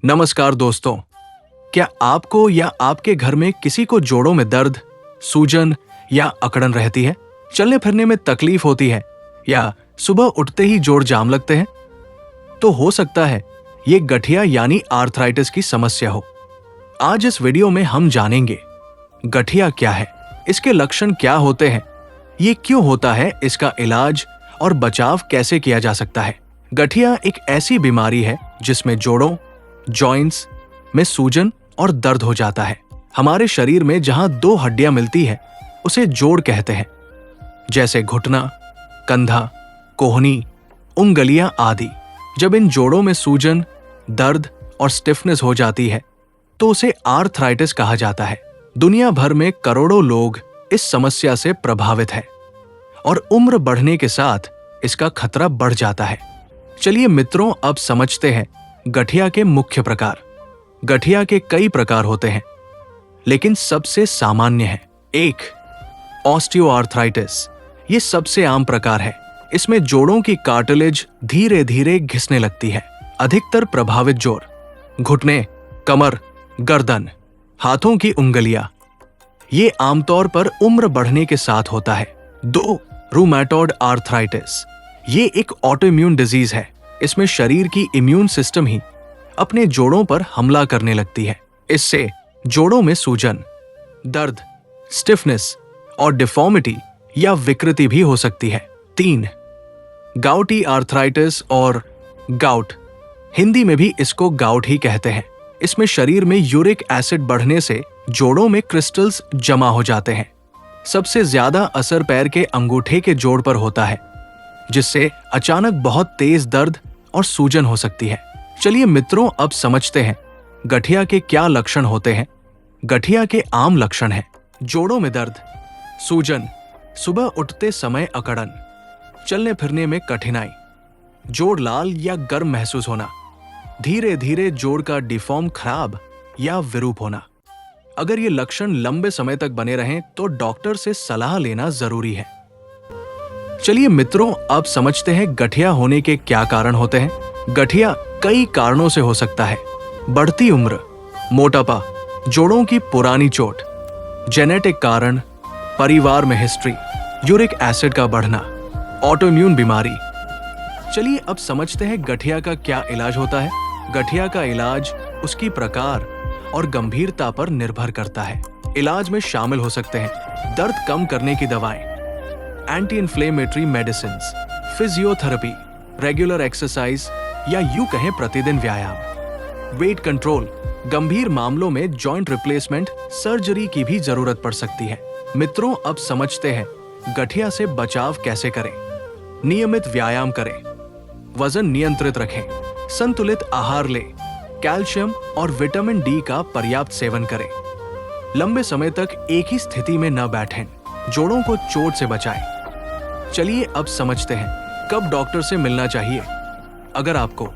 नमस्कार दोस्तों, क्या आपको या आपके घर में किसी को जोड़ों में दर्द, सूजन या अकड़न रहती है? चलने फिरने में तकलीफ होती है या सुबह उठते ही जोड़ जाम लगते हैं? तो हो सकता है ये गठिया यानी आर्थराइटिस की समस्या हो। आज इस वीडियो में हम जानेंगे गठिया क्या है, इसके लक्षण क्या होते हैं, ये क्यों होता है, इसका इलाज और बचाव कैसे किया जा सकता है। गठिया एक ऐसी बीमारी है जिसमें जोड़ों, जॉइंट्स में सूजन और दर्द हो जाता है। हमारे शरीर में जहां दो हड्डियां मिलती है उसे जोड़ कहते हैं, जैसे घुटना, कंधा, कोहनी, उंगलियां आदि। जब इन जोड़ों में सूजन, दर्द और स्टिफनेस हो जाती है तो उसे आर्थराइटिस कहा जाता है। दुनिया भर में करोड़ों लोग इस समस्या से प्रभावित है और उम्र बढ़ने के साथ इसका खतरा बढ़ जाता है। चलिए मित्रों, अब समझते हैं गठिया के मुख्य प्रकार। गठिया के कई प्रकार होते हैं, लेकिन सबसे सामान्य है 1. ऑस्टियोआर्थराइटिस। ये सबसे आम प्रकार है। इसमें जोड़ों की कार्टिलेज धीरे धीरे घिसने लगती है। अधिकतर प्रभावित जोड़ घुटने, कमर, गर्दन, हाथों की उंगलियां। ये आमतौर पर उम्र बढ़ने के साथ होता है। 2. Rheumatoid arthritis. ये एक ऑटोइम्यून डिजीज है। इसमें शरीर की इम्यून सिस्टम ही अपने जोड़ों पर हमला करने लगती है। इससे जोड़ों में सूजन, दर्द, स्टिफनेस और डिफॉर्मिटी या विकृति भी हो सकती है। 3. गाउटी आर्थराइटिस और गाउट, हिंदी में भी इसको गाउट ही कहते हैं। इसमें शरीर में यूरिक एसिड बढ़ने से जोड़ों में क्रिस्टल्स जमा हो जाते हैं। सबसे ज्यादा असर पैर के अंगूठे के जोड़ पर होता है, जिससे अचानक बहुत तेज दर्द और सूजन हो सकती है। चलिए मित्रों, अब समझते हैं गठिया के क्या लक्षण होते हैं। गठिया के आम लक्षण हैं जोड़ों में दर्द, सूजन, सुबह उठते समय अकड़न, चलने फिरने में कठिनाई, जोड़ लाल या गर्म महसूस होना, धीरे धीरे जोड़ का डिफॉर्म खराब या विरूप होना। अगर ये लक्षण लंबे समय तक बने रहें तो डॉक्टर से सलाह लेना जरूरी है। चलिए मित्रों, अब समझते हैं गठिया होने के क्या कारण होते हैं। गठिया कई कारणों से हो सकता है। बढ़ती उम्र, मोटापा, जोड़ों की पुरानी चोट, जेनेटिक कारण, परिवार में हिस्ट्री, यूरिक एसिड का बढ़ना, ऑटोइम्यून बीमारी। चलिए अब समझते हैं गठिया का क्या इलाज होता है। गठिया का इलाज उसकी प्रकार और गंभीरता पर निर्भर करता है। इलाज में शामिल हो सकते हैं दर्द कम करने की दवाएं, anti inflammatory medicines, physiotherapy, regular exercise या यूं कहें प्रतिदिन व्यायाम, वेट कंट्रोल। गंभीर मामलों में जॉइंट रिप्लेसमेंट, सर्जरी की भी जरूरत पड़ सकती है। मित्रों, अब समझते हैं गठिया से बचाव कैसे करें। नियमित व्यायाम करें, वजन नियंत्रित रखें, संतुलित आहार लें, कैल्शियम और विटामिन डी का पर्याप्त सेवन करें। लंबे समय तक एक ही स्थिति में न बैठें, जोड़ों को चोट से बचाएं। चलिए अब समझते हैं कब डॉक्टर से मिलना चाहिए। अगर आपको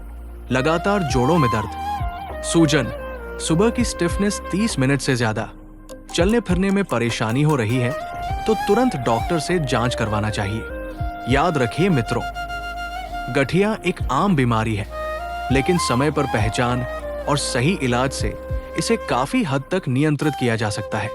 लगातार जोड़ों में दर्द, सूजन, सुबह की स्टिफनेस 30 मिनट से ज्यादा, चलने फिरने में परेशानी हो रही है तो तुरंत डॉक्टर से जांच करवाना चाहिए। याद रखिए मित्रों, गठिया एक आम बीमारी है, लेकिन समय पर पहचान और सही इलाज से इसे काफी हद तक नियंत्रित किया जा सकता है।